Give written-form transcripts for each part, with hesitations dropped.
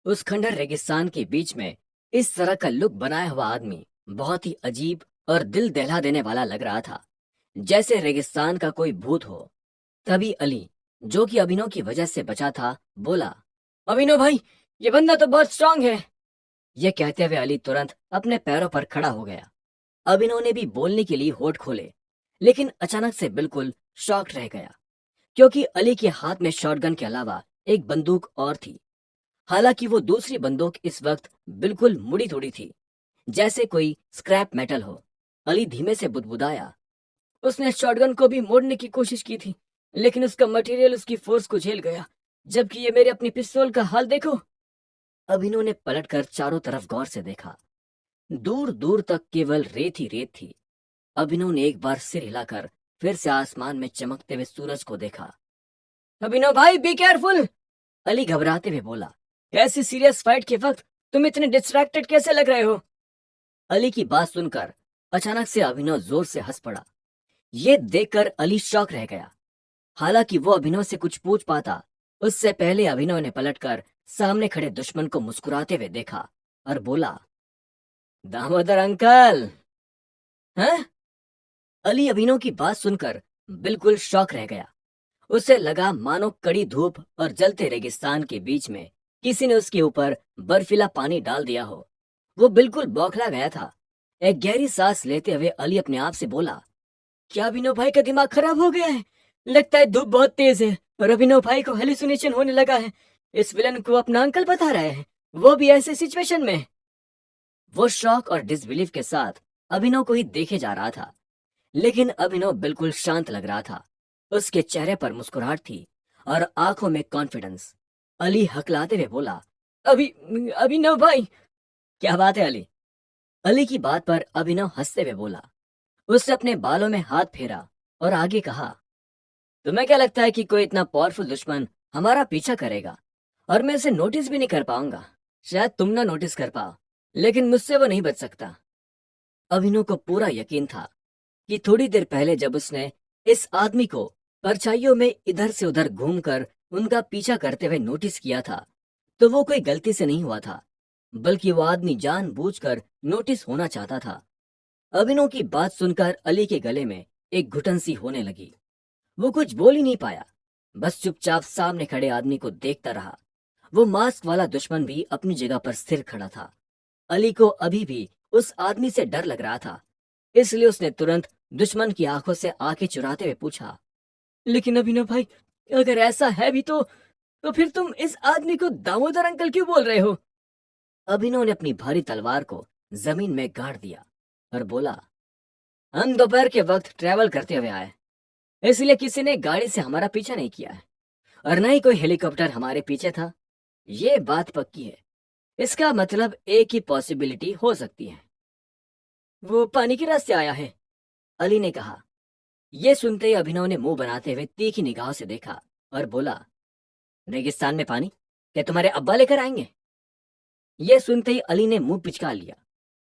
उस खंडर रेगिस्तान के बीच में इस तरह का लुक बनाया हुआ आदमी बहुत ही अजीब और दिल दहला देने वाला लग रहा था, जैसे रेगिस्तान का कोई भूत हो। तभी अली, जो कि अभिनव की वजह से बचा था, बोला, अभिनव भाई, ये बंदा तो बहुत स्ट्रांग है। यह कहते हुए अली तुरंत अपने पैरों पर खड़ा हो गया। अभिनव ने भी बोलने के लिए होठ खोले, लेकिन अचानक से बिल्कुल शॉक्ड रह गया, क्योंकि अली के हाथ में शॉटगन के अलावा एक बंदूक और थी। हालांकि वो दूसरी बंदूक इस वक्त बिल्कुल मुड़ी तुड़ी थी, जैसे कोई स्क्रैप मेटल हो। अली धीमे से बुदबुदाया, उसने शॉटगन को भी मोड़ने की कोशिश की थी, लेकिन उसका मटेरियल उसकी फोर्स को झेल गया। जबकि ये मेरे अपनी पिस्तौल का हाल देखो। अभिनव ने पलटकर चारों तरफ गौर से देखा। दूर दूर तक केवल रेत ही रेत थी। अभिनव ने एक बार सिर हिलाकर फिर से आसमान में चमकते हुए सूरज को देखा। अभिनव भाई, बी केयरफुल। अली घबराते हुए बोला, ऐसी सीरियस फाइट के वक्त तुम इतने डिस्ट्रैक्टेड कैसे लग रहे हो? अली की बात सुनकर अचानक से अभिनव जोर से हंस पड़ा। ये देखकर अली शॉक रह गया। हालांकि वो अभिनव से कुछ पूछ पाता, उससे पहले अभिनव ने पलटकर सामने खड़े दुश्मन को मुस्कुराते हुए देखा और बोला, दामोदर अंकल। हैं? अली अभिनव की बात सुनकर बिल्कुल शॉक रह गया। उसे लगा मानो कड़ी धूप और जलते रेगिस्तान के बीच में किसी ने उसके ऊपर बर्फीला पानी डाल दिया हो। वो बिल्कुल बौखला गया था। एक गहरी सांस लेते हुए अली अपने आप से बोला, क्या अभिनव भाई का दिमाग खराब हो गया है? लगता है धूप बहुत तेज है और अभिनव भाई को हेलुसिनेशन होने लगा है। इस विलन को अपना अंकल बता रहा है, वो भी ऐसे सिचुएशन में। वो शॉक और डिसबिलीफ के साथ अभिनव को ही देखे जा रहा था, लेकिन अभिनव बिल्कुल शांत लग रहा था। उसके चेहरे पर मुस्कुराहट थी और आंखों में कॉन्फिडेंस। अली हकलाते हुए बोला, अभी अभिनव भाई। क्या बात है अली? अली की बात पर अभिनव हंसते हुए बोला। उसने अपने बालों में हाथ फेरा और आगे कहा, तुम्हें क्या लगता है कि कोई इतना पावरफुल दुश्मन हमारा पीछा करेगा और मैं इसे नोटिस भी नहीं कर पाऊंगा? शायद तुम ना नोटिस कर पाओ, लेकिन मुझसे वो नहीं बच सकता। अभिनव को पूरा यकीन था कि थोड़ी देर पहले जब उसने इस आदमी को परछाइयों में इधर से उधर घूमकर उनका पीछा करते हुए नोटिस किया था, तो वो कोई गलती से नहीं हुआ था, बल्कि वो आदमी जानबूझकर नोटिस होना चाहता था। अभिनव की बात सुनकर अली के गले में एक घुटन सी होने लगी। वो कुछ बोल ही नहीं पाया, बस चुपचाप सामने खड़े आदमी को देखता रहा। वो मास्क वाला दुश्मन भी अपनी जगह पर स्थिर खड़ा था। अली को अभी भी उस आदमी से डर लग रहा था, इसलिए उसने तुरंत दुश्मन की आंखों से आंखें चुराते हुए पूछा, लेकिन अभिनव भाई, अगर ऐसा है भी तो फिर तुम इस आदमी को दामोदर अंकल क्यों बोल रहे हो? अभिनव ने अपनी भारी तलवार को जमीन में गाड़ दिया और बोला, हम दोपहर के वक्त ट्रैवल करते हुए आए, इसलिए किसी ने गाड़ी से हमारा पीछा नहीं किया है और न ही कोई हेलीकॉप्टर हमारे पीछे था। ये बात पक्की है। इसका मतलब एक ही पॉसिबिलिटी हो सकती है, वो पानी के रास्ते आया है, अली ने कहा। ये सुनते ही अभिनव ने मुंह बनाते हुए तीखी निगाहों से देखा और बोला, रेगिस्तान में पानी क्या तुम्हारे अब्बा लेकर आएंगे? ये सुनते ही अली ने मुंह पिचका लिया।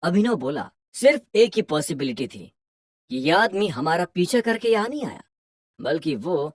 अभिनव बोला, सिर्फ एक ही पॉसिबिलिटी थी कि यह आदमी हमारा पीछा करके यहाँ नहीं आया, बल्कि वो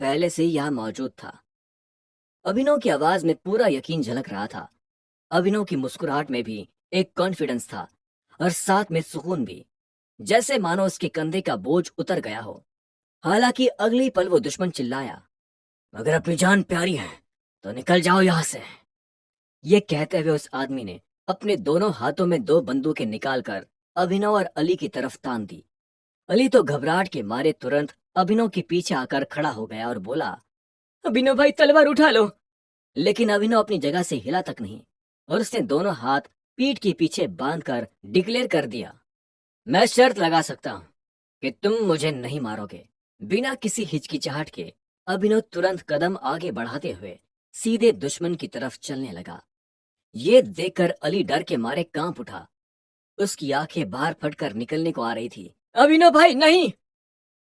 पहले से ही यहाँ मौजूद था। अभिनव की आवाज में पूरा यकीन झलक रहा था। अभिनव की मुस्कुराहट में भी एक कॉन्फिडेंस था और साथ में सुकून भी, जैसे मानो उसके कंधे का बोझ उतर गया हो। हालांकि अगली पल वो दुश्मन चिल्लाया, अगर अपनी जान प्यारी है तो निकल जाओ यहां से। ये कहते हुए उस आदमी ने अपने दोनों हाथों में दो बंदूकें निकालकर अभिनव और अली की तरफ तान दी। अली तो घबराहट के मारे तुरंत अभिनव के पीछे आकर खड़ा हो गया और बोला, अभिनव भाई, तलवार उठा लो। लेकिन अभिनव अपनी जगह से हिला तक नहीं और उसने दोनों हाथ पीठ के पीछे बांधकर डिक्लेयर कर दिया, मैं शर्त लगा सकता हूं कि तुम मुझे नहीं मारोगे। बिना किसी हिचकिचाहट के अभिनव तुरंत कदम आगे बढ़ाते हुए सीधे दुश्मन की तरफ चलने लगा। ये देखकर अली डर के मारे कांप उठा। उसकी आंखें बाहर फटकर निकलने को आ रही थी। अभिनव भाई, नहीं!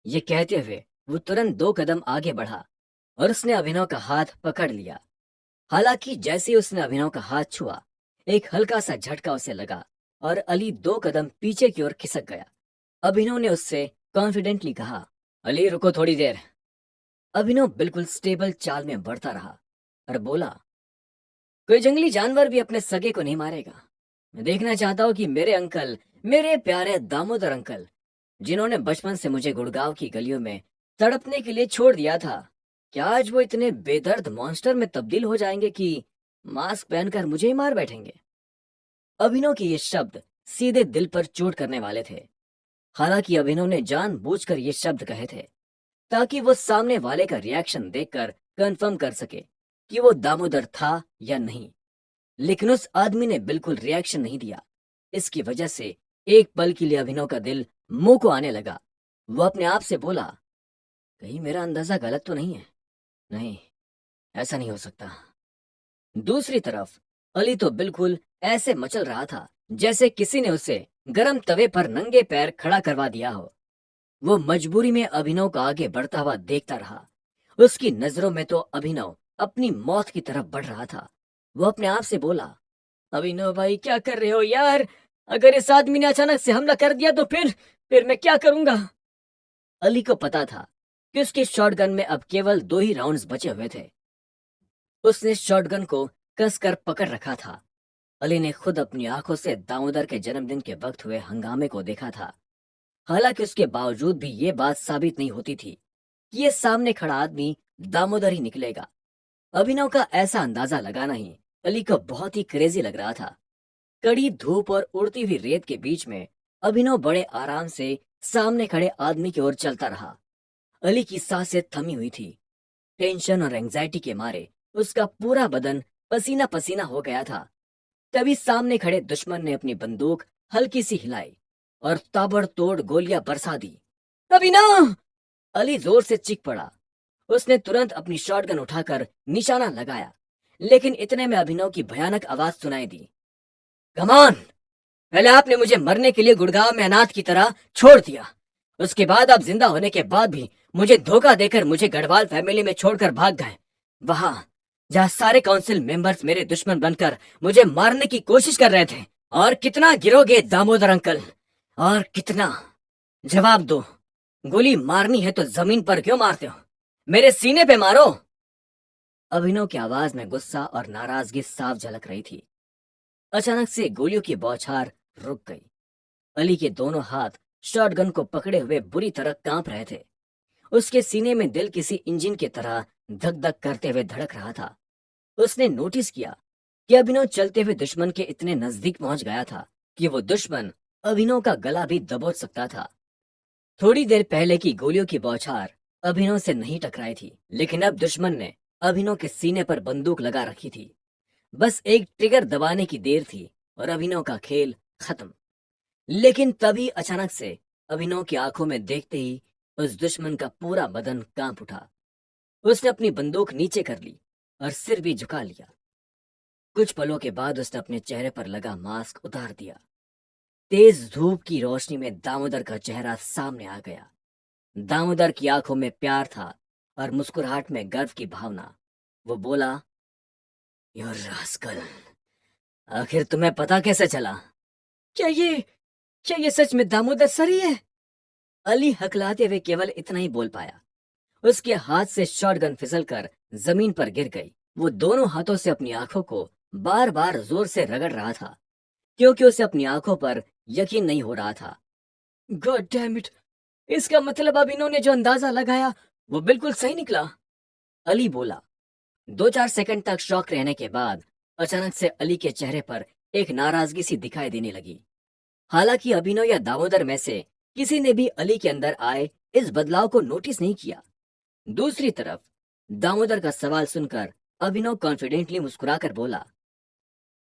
ये कहते हुए वो तुरंत दो कदम आगे बढ़ा और उसने अभिनव का हाथ पकड़ लिया। हालांकि जैसे ही उसने अभिनव का हाथ छुआ, एक हल्का सा झटका उसे लगा और अली दो कदम पीछे की ओर खिसक गया। अभिनव ने उससे कॉन्फिडेंटली कहा, अली रुको थोड़ी देर। अभिनव बिल्कुल स्टेबल चाल में बढ़ता रहा और बोला, कोई जंगली जानवर भी अपने सगे को नहीं मारेगा। मैं देखना चाहता हूँ कि मेरे अंकल, मेरे प्यारे दामोदर अंकल, जिन्होंने बचपन से मुझे गुड़गांव की गलियों में तड़पने के लिए छोड़ दिया था, क्या आज वो इतने बेदर्द मॉन्स्टर में तब्दील हो जाएंगे कि मास्क पहनकर मुझे ही मार बैठेंगे। अभिनव के ये शब्द सीधे दिल पर चोट करने वाले थे। हालांकि अभिनव ने जानबूझकर ये शब्द कहे थे ताकि वो सामने वाले का रिएक्शन देखकर कंफर्म कर सके कि वो दामोदर था या नहीं। लेकिन उस आदमी ने बिल्कुल रिएक्शन नहीं दिया। इसकी वजह से एक पल के लिए अभिनव का दिल मुंह को आने लगा। वो अपने आप से बोला, कहीं मेरा अंदाजा गलत तो नहीं है? नहीं, ऐसा नहीं हो सकता। दूसरी तरफ अली तो बिल्कुल ऐसे मचल रहा था जैसे किसी ने उसे गरम तवे पर नंगे पैर खड़ा करवा दिया हो। वो मजबूरी में अभिनव का आगे बढ़ता हुआ देखता रहा। उसकी नजरों में तो अभिनव अपनी मौत की तरफ बढ़ रहा था। वो अपने आप से बोला, अभिनव भाई क्या कर रहे हो यार? अगर इस आदमी ने अचानक से हमला कर दिया तो फिर मैं क्या करूंगा? अली को पता था कि उसकी शॉटगन में अब केवल 2 ही राउंड्स बचे हुए थे। उसने शॉटगन को कसकर पकड़ रखा था। अली ने खुद अपनी आंखों से दामोदर के जन्मदिन के वक्त हुए हंगामे को देखा था। हालांकि उसके बावजूद भी ये बात साबित नहीं होती थी कि ये सामने खड़ा आदमी दामोदर ही निकलेगा। अभिनव का ऐसा अंदाजा लगाना ही अली को बहुत ही क्रेजी लग रहा था। कड़ी धूप और उड़ती हुई रेत के बीच में अभिनव बड़े आराम से सामने खड़े आदमी की ओर चलता रहा। अली की सांसें थमी हुई थी। टेंशन और एंजाइटी के मारे उसका पूरा बदन पसीना पसीना हो गया था। तभी सामने खड़े दुश्मन ने अपनी बंदूक हल्की सी हिलाई और ताबड़तोड़ गोलियां बरसा दी। अभिनव! अली जोर से चीख पड़ा। उसने तुरंत अपनी शॉटगन उठाकर निशाना लगाया, लेकिन इतने में अभिनव की भयानक आवाज सुनाई दी। Come on! पहले आपने मुझे मरने के लिए गुड़गांव में अनाथ की तरह छोड़ दिया। उसके बाद आप जिंदा होने के बाद भी मुझे धोखा देकर मुझे गढ़वाल फैमिली में छोड़कर भाग गए, वहां जहां सारे काउंसिल मेंबर्स मेरे दुश्मन बनकर मुझे मारने की कोशिश कर रहे थे। और कितना गिरोगे दामोदर अंकल? और कितना? जवाब दो। गोली मारनी है तो जमीन पर क्यों मारते हो? मेरे सीने पे मारो। अभिनव की आवाज में गुस्सा और नाराजगी साफ झलक रही थी। अचानक से गोलियों की बौछार रुक गई। अली के दोनों हाथ शॉटगन को पकड़े हुए बुरी तरह कांप रहे थे। उसके सीने में दिल किसी इंजन की तरह धक धक करते हुए धड़क रहा था। उसने नोटिस किया कि अभिनव चलते हुए दुश्मन के इतने नजदीक पहुंच गया था कि वो दुश्मन अभिनव का गला भी दबोच सकता था। थोड़ी देर पहले की गोलियों की बौछार अभिनव से नहीं टकराई थी, लेकिन अब दुश्मन ने अभिनव के सीने पर बंदूक लगा रखी थी। बस एक ट्रिगर दबाने की देर थी और अभिनव का खेल खत्म। लेकिन तभी अचानक से अभिनव की आंखों में देखते ही उस दुश्मन का पूरा बदन कांप उठा। उसने अपनी बंदूक नीचे कर ली और सिर भी झुका लिया। कुछ पलों के बाद उसने अपने चेहरे पर लगा मास्क उतार दिया। तेज धूप की रोशनी में दामोदर का चेहरा सामने आ गया। दामोदर की आंखों में प्यार था और मुस्कुराहट में गर्व की भावना। वो बोला, "यू रास्कल, आखिर तुम्हें पता कैसे चला? क्या ये सच में दामोदर सर ही है?" अली हकलाते हुए केवल इतना ही बोल पाया। उसके हाथ से शॉटगन फिसलकर जमीन पर गिर गई। वो दोनों हाथों से अपनी आंखों को बार बार जोर से रगड़ रहा था, क्योंकि उसे अपनी आंखों पर यकीन नहीं हो रहा था। God damn it! इसका मतलब अब इन्होंने जो अंदाजा लगाया वो बिल्कुल सही निकला। अली बोला। 2-4 सेकंड तक शॉक रहने के बाद अचानक से अली के चेहरे पर एक नाराजगी सी दिखाई देने लगी। हालांकि अभिनव या दामोदर में से किसी ने भी अली के अंदर आए इस बदलाव को नोटिस नहीं किया। दूसरी तरफ दामोदर का सवाल सुनकर अभिनव कॉन्फिडेंटली मुस्कुराकर बोला,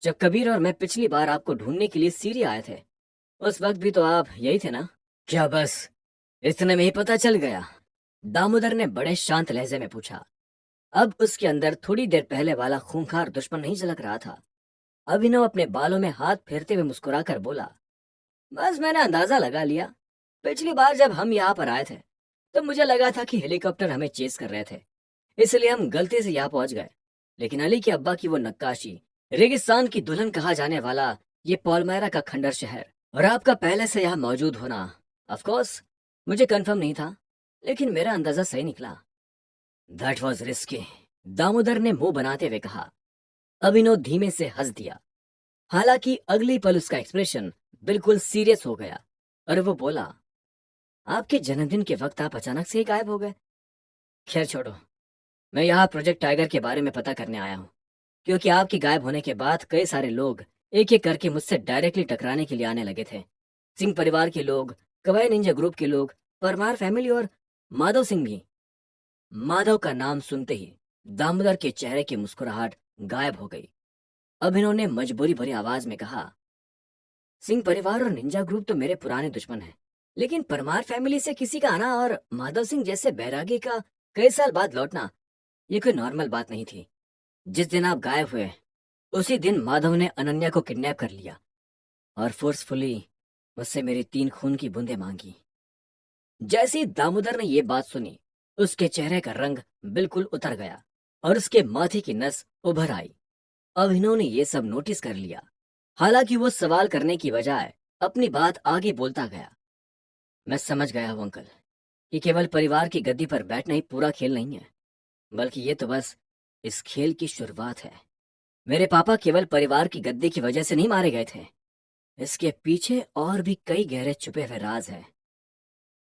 "जब कबीर और मैं पिछली बार आपको ढूंढने के लिए सीरी आए थे, उस वक्त भी तो आप यही थे ना? क्या बस इतने में ही पता चल गया?" दामोदर ने बड़े शांत लहजे में पूछा। अब उसके अंदर थोड़ी देर पहले वाला खूंखार दुश्मन नहीं झलक रहा था। अभिनव अपने बालों में हाथ फेरते हुए मुस्कुराकर बोला, "बस मैंने अंदाजा लगा लिया। पिछली बार जब हम यहाँ पर आए थे तो मुझे लगा था कि हेलीकॉप्टर हमें चेस कर रहे थे, इसलिए हम गलती से यहाँ पहुंच गए। लेकिन अली के अब्बा की वो नक्काशी, रेगिस्तान की दुल्हन कहा जाने वाला ये पॉलमैरा का खंडर शहर और आपका पहले से यहाँ मौजूद होना, ऑफ कोर्स मुझे कंफर्म नहीं था, लेकिन मेरा अंदाजा सही निकला। दैट वाज रिस्की," दामोदर ने मुंह बनाते हुए कहा। अभिनव धीमे से हंस दिया। हालांकि अगली पल उसका एक्सप्रेशन बिल्कुल सीरियस हो गया और वो बोला, आपके जन्मदिन के वक्त आप अचानक से ही गायब हो गए। खैर छोड़ो, मैं यहाँ प्रोजेक्ट टाइगर के बारे में पता करने आया हूँ, क्योंकि आपके गायब होने के बाद कई सारे लोग एक एक करके मुझसे डायरेक्टली टकराने के लिए आने लगे थे। सिंह परिवार के लोग, कवाई निंजा ग्रुप के लोग, परमार फैमिली और माधव सिंह भी। माधव का नाम सुनते ही दामोदर के चेहरे की मुस्कुराहट गायब हो गई। अब इन्होंने मजबूरी भरी आवाज में कहा, सिंह परिवार और निंजा ग्रुप तो मेरे पुराने दुश्मन हैं, लेकिन परमार फैमिली से किसी का आना और माधव सिंह जैसे बैरागी का कई साल बाद लौटना, ये कोई नॉर्मल बात नहीं थी। जिस दिन आप गायब हुए उसी दिन माधव ने अनन्या को किडनैप कर लिया और फोर्सफुली मुझसे मेरी 3 खून की बूंदें मांगी। जैसे ही दामोदर ने ये बात सुनी, उसके चेहरे का रंग बिल्कुल उतर गया और उसके माथे की नस उभर आई। अब इन्होंने ये सब नोटिस कर लिया। हालांकि वो सवाल करने की बजाय अपनी बात आगे बोलता गया। मैं समझ गया हूं अंकल, कि केवल परिवार की गद्दी पर बैठना ही पूरा खेल नहीं है, बल्कि ये तो बस इस खेल की शुरुआत है। मेरे पापा केवल परिवार की गद्दी की वजह से नहीं मारे गए थे, इसके पीछे और भी कई गहरे छुपे हुए राज हैं।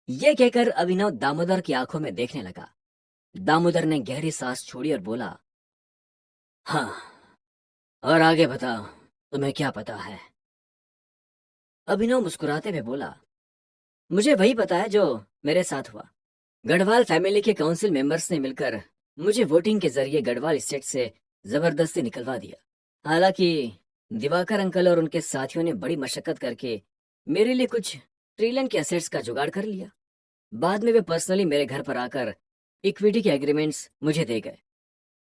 ये कहकर अभिनव दामोदर की आंखों में देखने लगा। दामोदर ने गहरी सांस छोड़ी और बोला, हाँ, और आगे बताओ, तुम्हें क्या पता है? अभिनव मुस्कुराते हुए बोला, मुझे वही पता है जो मेरे साथ हुआ। गढ़वाल फैमिली के काउंसिल मेंबर्स ने मिलकर मुझे वोटिंग के जरिए गढ़वाल स्टेट से जबरदस्ती निकलवा दिया। हालांकि दिवाकर अंकल और उनके साथियों ने बड़ी मशक्कत करके मेरे लिए कुछ ट्रिलियन के एसेट्स का जुगाड़ कर लिया। बाद में वे पर्सनली मेरे घर पर आकर इक्विटी के एग्रीमेंट्स मुझे दे गए।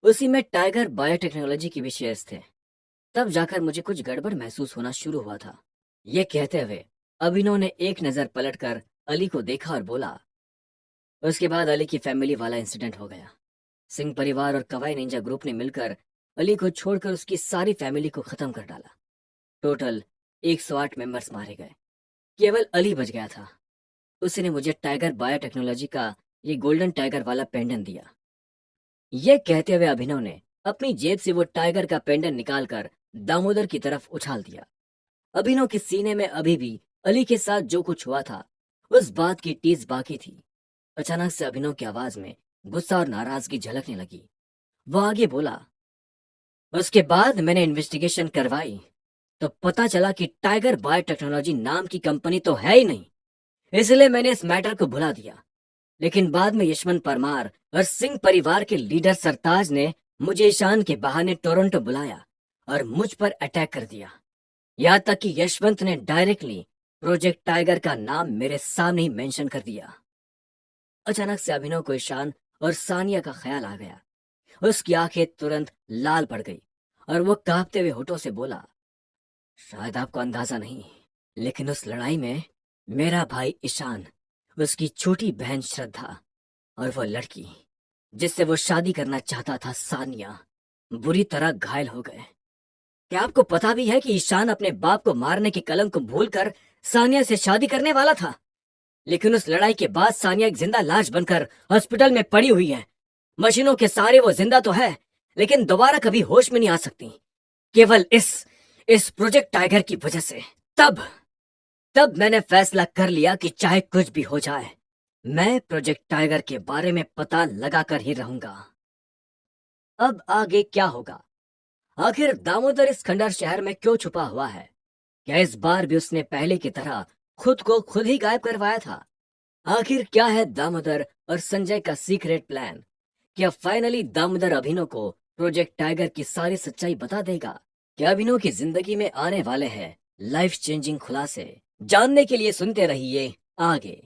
उसी में टाइगर बायोटेक्नोलॉजी की भी शेयर्स थे। तब जाकर मुझे कुछ गड़बड़ महसूस होना शुरू हुआ था। ये कहते हुए अभिनव ने एक नजर पलटकर अली को देखा और बोला, उसके बाद अली की फैमिली वाला इंसिडेंट हो गया। सिंह परिवार और कवाई निंजा ग्रुप ने मिलकर अली को छोड़कर उसकी सारी फैमिली को खत्म कर डाला। टोटल 108 मेंबर्स मारे गए, केवल अली बच गया था। उसने मुझे टाइगर बायोटेक्नोलॉजी का ये गोल्डन टाइगर वाला पेंडेंट दिया। ये कहते हुए अभिनव ने अपनी जेब से वो टाइगर का पेंडेंट निकालकर दामोदर की तरफ उछाल दिया। अभिनव के सीने में अभी भी अली के साथ जो कुछ हुआ था उस बात की टीस बाकी थी। अचानक से अभिनव की आवाज में गुस्सा और नाराजगी झलकने लगी। वो आगे बोला, उसके बाद मैंने इन्वेस्टिगेशन करवाई तो पता चला कि टाइगर बायोटेक्नोलॉजी नाम की कंपनी तो है ही नहीं, इसलिए मैंने इस मैटर को भुला दिया। लेकिन बाद में यशवंत परमार और सिंह परिवार के लीडर सरताज ने मुझे ईशान के बहाने टोरंटो बुलाया और मुझ पर अटैक कर दिया। यहाँ तक कि यशवंत ने डायरेक्टली प्रोजेक्ट टाइगर का नाम मेरे सामने ही मेंशन कर दिया। अचानक से अभिनव को ईशान और सानिया का ख्याल आ गया। उसकी आंखें तुरंत लाल पड़ गई और वो कांपते हुए होठों से बोला, शायद आपको अंदाजा नहीं, लेकिन उस लड़ाई में मेरा भाई ईशान, उसकी छोटी बहन श्रद्धा और वो लड़की जिससे वो शादी करना चाहता था सानिया, बुरी तरह घायल हो गए। क्या आपको पता भी है कि ईशान अपने बाप को मारने के कलंक को भूलकर सानिया से शादी करने वाला था? लेकिन उस लड़ाई के बाद सानिया एक जिंदा लाश बनकर हॉस्पिटल में पड़ी हुई है। मशीनों के सहारे वो जिंदा तो है, लेकिन दोबारा कभी होश में नहीं आ सकती, केवल इस प्रोजेक्ट टाइगर की वजह से। तब मैंने फैसला कर लिया कि चाहे कुछ भी हो जाए, मैं प्रोजेक्ट टाइगर के बारे में पता लगाकर ही रहूंगा। अब आगे क्या होगा? आखिर दामोदर इस खंडहर शहर में क्यों छुपा हुआ है? क्या इस बार भी उसने पहले की तरह खुद को खुद ही गायब करवाया था? आखिर क्या है दामोदर और संजय का सीक्रेट प्लान? क्या फाइनली दामोदर अभिनव को प्रोजेक्ट टाइगर की सारी सच्चाई बता देगा? क्या अभिनव की जिंदगी में आने वाले हैं लाइफ चेंजिंग खुलासे? जानने के लिए सुनते रहिए आगे।